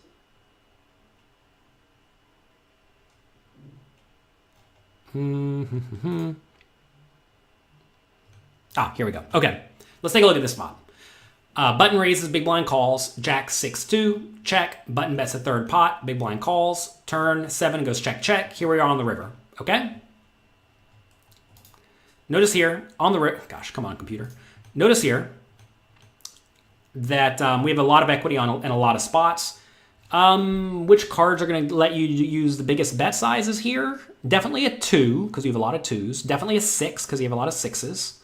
Here we go. Okay, let's take a look at this spot. Button raises, big blind calls. Jack 6-2, check. Button bets a third pot, big blind calls. Turn 7 goes check, check. Here we are on the river, okay? Notice here on the gosh, come on, computer. Notice here that we have a lot of equity in a lot of spots. Which cards are going to let you use the biggest bet sizes here? Definitely a 2, because you have a lot of 2s. Definitely a 6, because you have a lot of 6s.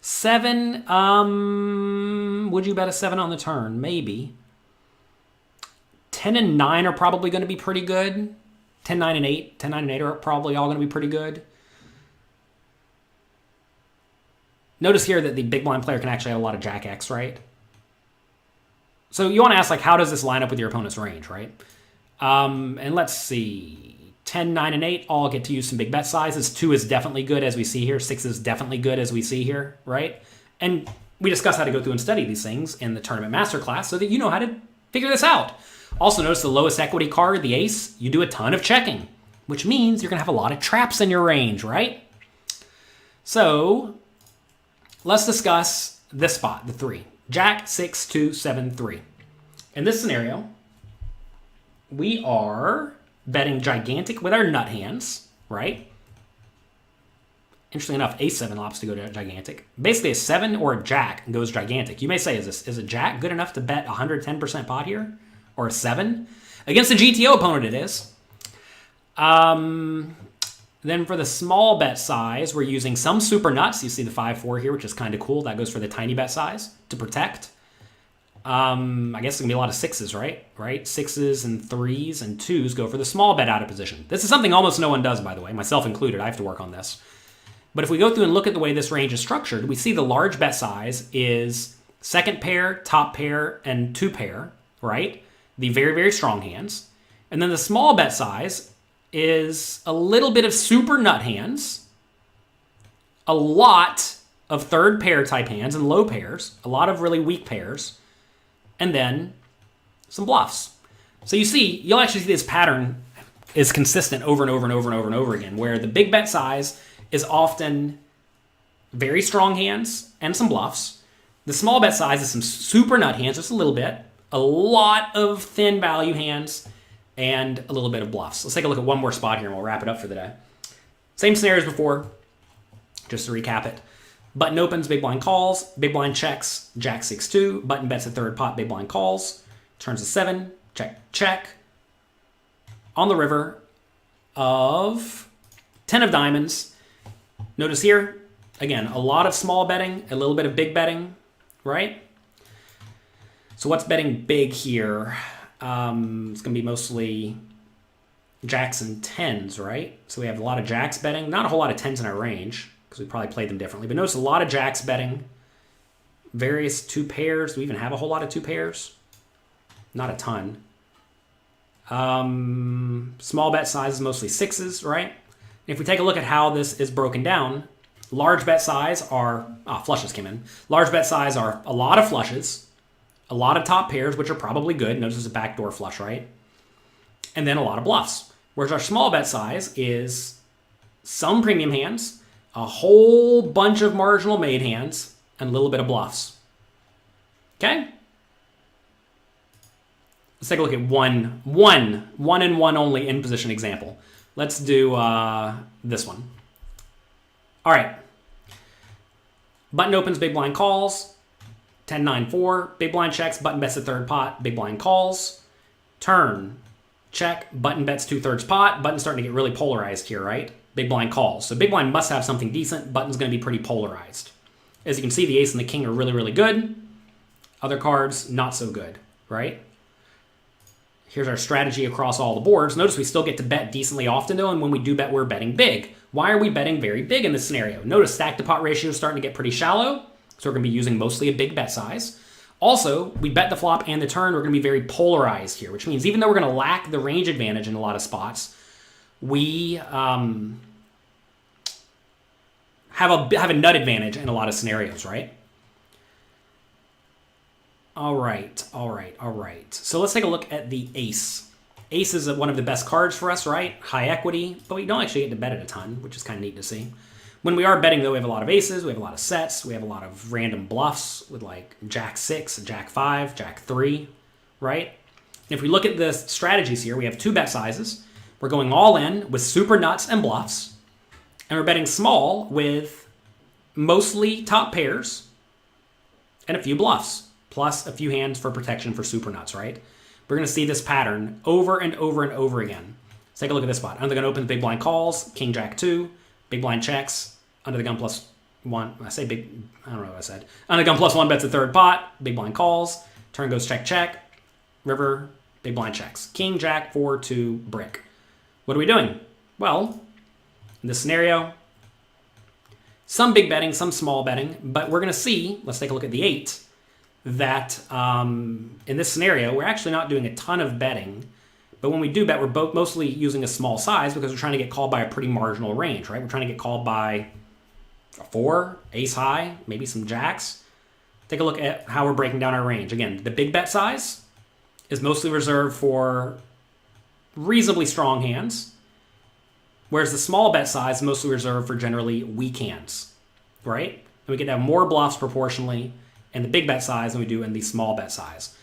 7, would you bet a 7 on the turn? Maybe. 10 and 9 are probably going to be pretty good. 10, 9, and 8. 10, 9, and 8 are probably all going to be pretty good. Notice here that the big blind player can actually have a lot of Jack X, right? So you want to ask, like, how does this line up with your opponent's range, right? And let's see. 10, 9, and 8 all get to use some big bet sizes. 2 is definitely good, as we see here. 6 is definitely good, as we see here, right? And we discuss how to go through and study these things in the Tournament Masterclass so that you know how to figure this out. Also, notice the lowest equity card, the ace, you do a ton of checking, which means you're going to have a lot of traps in your range, right? So let's discuss this spot, the 3. Jack, 6, 2, 7, 3. In this scenario, we are betting gigantic with our nut hands, right? Interestingly enough, a7 opts to go to gigantic. Basically, a 7 or a jack goes gigantic. You may say, is a jack good enough to bet 110% pot here? Or a 7? Against a GTO opponent, it is. Then for the small bet size, we're using some super nuts. You see the 5-4 here, which is kind of cool. That goes for the tiny bet size to protect. I guess it's going to be a lot of 6s, right? 6s and 3s and 2s go for the small bet out of position. This is something almost no one does, by the way, myself included. I have to work on this. But if we go through and look at the way this range is structured, we see the large bet size is second pair, top pair, and 2 pair, right? The very, very strong hands. And then the small bet size is a little bit of super nut hands, a lot of third pair type hands and low pairs, a lot of really weak pairs, and then some bluffs. So you see, you'll actually see this pattern is consistent over and over and over and over and over again, where the big bet size is often very strong hands and some bluffs. The small bet size is some super nut hands, just a little bit, a lot of thin value hands, and a little bit of bluffs. Let's take a look at one more spot here and we'll wrap it up for the day. Same scenario as before, just to recap it. Button opens, big blind calls, big blind checks, jack 6-2, button bets a third pot, big blind calls, turns to 7, check, check. On the river of 10 of diamonds. Notice here, again, a lot of small betting, a little bit of big betting, right? So what's betting big here? It's going to be mostly jacks and 10s, right? So we have a lot of jacks betting. Not a whole lot of 10s in our range, because we probably played them differently. But notice a lot of jacks betting. Various 2 pairs. Do we even have a whole lot of 2 pairs? Not a ton. Small bet size is mostly 6s, right? If we take a look at how this is broken down, large bet size are... flushes came in. Large bet size are a lot of flushes, a lot of top pairs, which are probably good. Notice it's a backdoor flush, right? And then a lot of bluffs. Whereas our small bet size is some premium hands, a whole bunch of marginal made hands, and a little bit of bluffs. Okay? Let's take a look at one and one only in position example. Let's do this one. All right. Button opens, big blind calls. 10-9-4, big blind checks, button bets the third pot, big blind calls. Turn, check, button bets 2/3 pot. Button's starting to get really polarized here, right? Big blind calls. So big blind must have something decent. Button's going to be pretty polarized. As you can see, the ace and the king are really, really good. Other cards, not so good, right? Here's our strategy across all the boards. Notice we still get to bet decently often, though, and when we do bet, we're betting big. Why are we betting very big in this scenario? Notice stack to pot ratio is starting to get pretty shallow. So we're going to be using mostly a big bet size. Also, we bet the flop and the turn. We're going to be very polarized here, which means even though we're going to lack the range advantage in a lot of spots, we have a nut advantage in a lot of scenarios, right? All right. So let's take a look at the ace. Ace is one of the best cards for us, right? High equity, but we don't actually get to bet it a ton, which is kind of neat to see. When we are betting, though, we have a lot of aces, we have a lot of sets, we have a lot of random bluffs with like jack 6, jack 5, jack 3, right? And if we look at the strategies here, we have 2 bet sizes. We're going all in with super nuts and bluffs, and we're betting small with mostly top pairs and a few bluffs, plus a few hands for protection for super nuts, right? We're going to see this pattern over and over and over again. Let's take a look at this spot. Under the gun open, big blind calls, king, jack, 2, big blind checks, under the gun plus 1. I say big, I don't know what I said. Under the gun plus 1 bets the third pot, big blind calls, turn goes check, check, river, big blind checks. King, jack, 4, 2, brick. What are we doing? Well, in this scenario, some big betting, some small betting, but we're going to see, let's take a look at the 8, that in this scenario, we're actually not doing a ton of betting, but when we do bet, we're both mostly using a small size because we're trying to get called by a pretty marginal range, right? We're trying to get called by a 4, ace high, maybe some jacks. Take a look at how we're breaking down our range. Again, the big bet size is mostly reserved for reasonably strong hands, whereas the small bet size is mostly reserved for generally weak hands, right? And we get to have more bluffs proportionally in the big bet size than we do in the small bet size.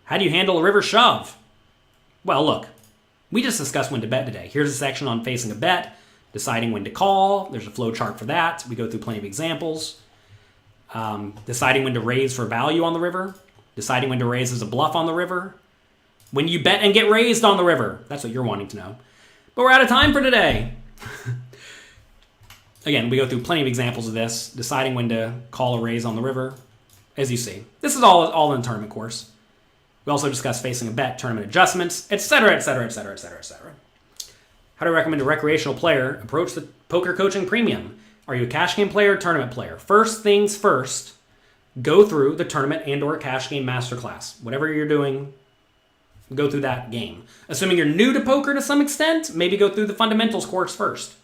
How do you handle a river shove? Well, look, we just discussed when to bet today. Here's a section on facing a bet, deciding when to call. There's a flow chart for that. We go through plenty of examples. Deciding when to raise for value on the river. Deciding when to raise as a bluff on the river. When you bet and get raised on the river. That's what you're wanting to know. But we're out of time for today. Again, we go through plenty of examples of this. Deciding when to call a raise on the river. As you see, this is all in the tournament course. We also discuss facing a bet, tournament adjustments, etc., etc., etc., etc., etc. How do I recommend a recreational player approach the poker coaching premium? Are you a cash game player or tournament player? First things first, go through the tournament and or cash game masterclass. Whatever you're doing, go through that game. Assuming you're new to poker to some extent, maybe go through the fundamentals course first.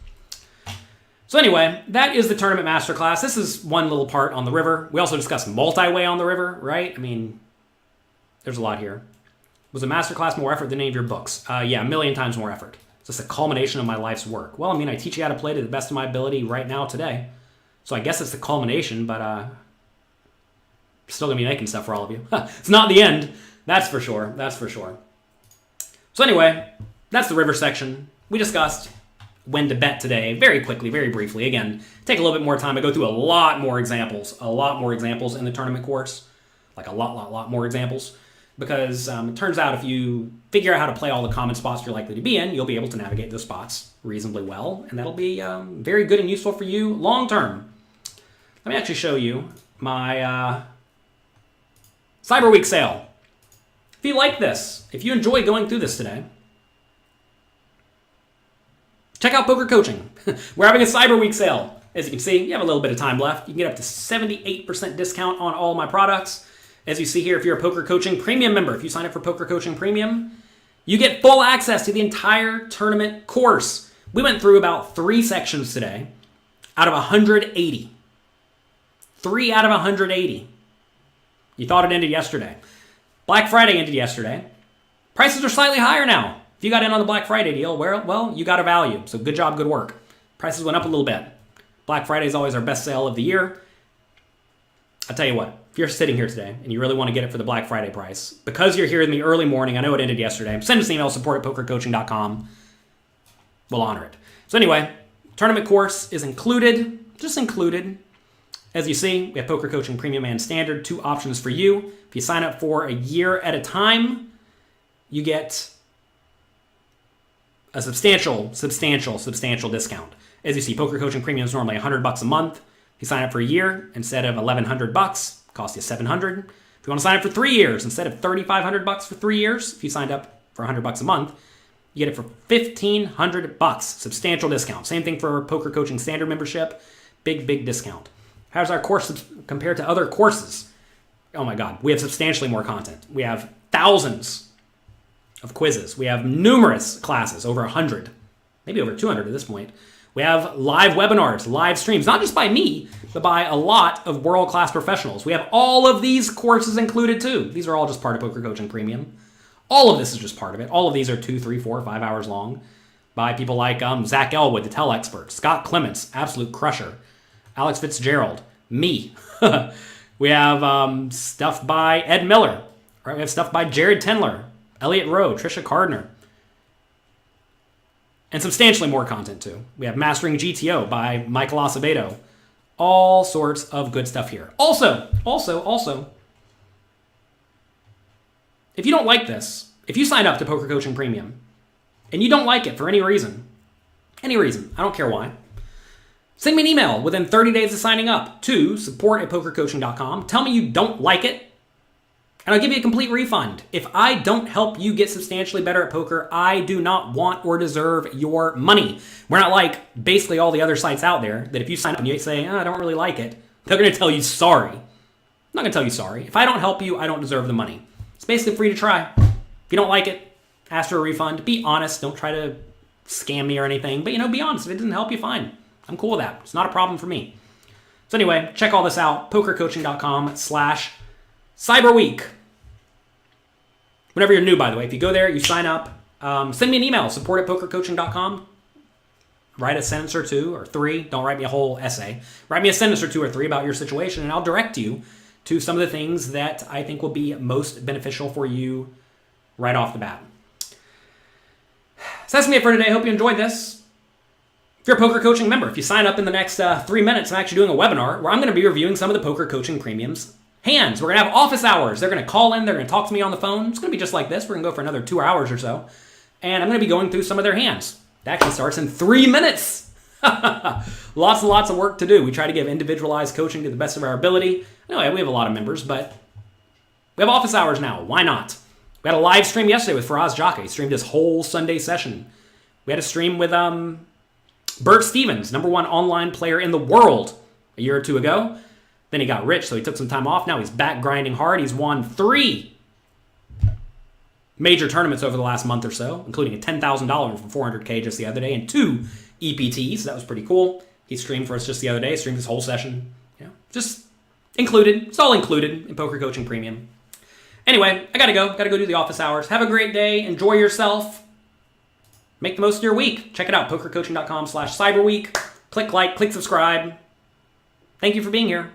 So anyway, that is the tournament masterclass. This is one little part on the river. We also discussed multi-way on the river, right? I mean, there's a lot here. Was the masterclass more effort than any of your books? Yeah, a million times more effort. It's just a culmination of my life's work. Well, I mean, I teach you how to play to the best of my ability right now today. So I guess it's the culmination, but still going to be making stuff for all of you. It's not the end. That's for sure. That's for sure. So anyway, that's the river section. We discussed when to bet today, very quickly, very briefly. Again, take a little bit more time. I go through a lot more examples in the tournament course, like a lot more examples, because it turns out if you figure out how to play all the common spots you're likely to be in, you'll be able to navigate those spots reasonably well, and that'll be very good and useful for you long term. Let me actually show you my Cyber Week sale. If you like this, if you enjoy going through this today, check out Poker Coaching. We're having a Cyber Week sale. As you can see, you have a little bit of time left. You can get up to 78% discount on all my products. As you see here, if you're a Poker Coaching Premium member, if you sign up for Poker Coaching Premium, you get full access to the entire tournament course. We went through about 3 sections today out of 180. 3 out of 180. You thought it ended yesterday. Black Friday ended yesterday. Prices are slightly higher now. If you got in on the Black Friday deal, well, you got a value. So good job, good work. Prices went up a little bit. Black Friday is always our best sale of the year. I'll tell you what, if you're sitting here today and you really want to get it for the Black Friday price, because you're here in the early morning, I know it ended yesterday, send us an email, support@pokercoaching.com. We'll honor it. So anyway, tournament course is included, just included. As you see, we have Poker Coaching Premium and Standard, 2 options for you. If you sign up for a year at a time, you get a substantial discount. As you see, Poker Coaching Premium is normally $100 a month. If you sign up for a year, instead of $1,100, it costs you $700. If you want to sign up for 3 years, instead of $3,500 for 3 years, if you signed up for $100 a month, you get it for $1,500. Substantial discount. Same thing for Poker Coaching Standard membership. Big discount. How's our course compared to other courses? Oh my God, we have substantially more content. We have thousands of quizzes. We have numerous classes, over 100, maybe over 200 at this point. We have live webinars, live streams, not just by me, but by a lot of world-class professionals. We have all of these courses included too. These are all just part of Poker Coaching Premium. All of this is just part of it. All of these are 2, 3, 4, 5 hours long by people like Zach Elwood, the Tell Expert, Scott Clements, Absolute Crusher, Alex Fitzgerald, me. We have stuff by Ed Miller. Right? We have stuff by Jared Tendler, Elliot Rowe, Trisha Cardner. And substantially more content too. We have Mastering GTO by Michael Acevedo, All sorts of good stuff here. Also, if you don't like this, if you sign up to Poker Coaching Premium and you don't like it for any reason, I don't care why, send me an email within 30 days of signing up to support@pokercoaching.com. Tell me you don't like it, and I'll give you a complete refund. If I don't help you get substantially better at poker, I do not want or deserve your money. We're not like basically all the other sites out there that if you sign up and you say, I don't really like it, they're going to tell you sorry. I'm not going to tell you sorry. If I don't help you, I don't deserve the money. It's basically free to try. If you don't like it, ask for a refund. Be honest. Don't try to scam me or anything. But, be honest. If it doesn't help you, fine. I'm cool with that. It's not a problem for me. So anyway, check all this out. pokercoaching.com/cyberweek. Whenever you're new, by the way, if you go there, you sign up, send me an email, support@pokercoaching.com. Write a sentence or two or three. Don't write me a whole essay. Write me a sentence or two or three about your situation, and I'll direct you to some of the things that I think will be most beneficial for you right off the bat. So that's me for today. I hope you enjoyed this. If you're a Poker Coaching member, if you sign up in the next 3 minutes, I'm actually doing a webinar where I'm going to be reviewing some of the Poker Coaching Premium's hands. We're going to have office hours. They're going to call in. They're going to talk to me on the phone. It's going to be just like this. We're going to go for another 2 hours or so. And I'm going to be going through some of their hands. It actually starts in 3 minutes. Lots and lots of work to do. We try to give individualized coaching to the best of our ability. Anyway, we have a lot of members, but we have office hours now. Why not? We had a live stream yesterday with Faraz Jaka. He streamed his whole Sunday session. We had a stream with Bert Stevens, #1 online player in the world, a year or two ago. Then he got rich, so he took some time off. Now he's back grinding hard. He's won 3 major tournaments over the last month or so, including a $10,000 from 400K just the other day and 2 EPTs. So that was pretty cool. He streamed for us just the other day, streamed his whole session. Just included. It's all included in Poker Coaching Premium. Anyway, I gotta go. Gotta go do the office hours. Have a great day. Enjoy yourself. Make the most of your week. Check it out, pokercoaching.com/cyberweek. Click like, click subscribe. Thank you for being here.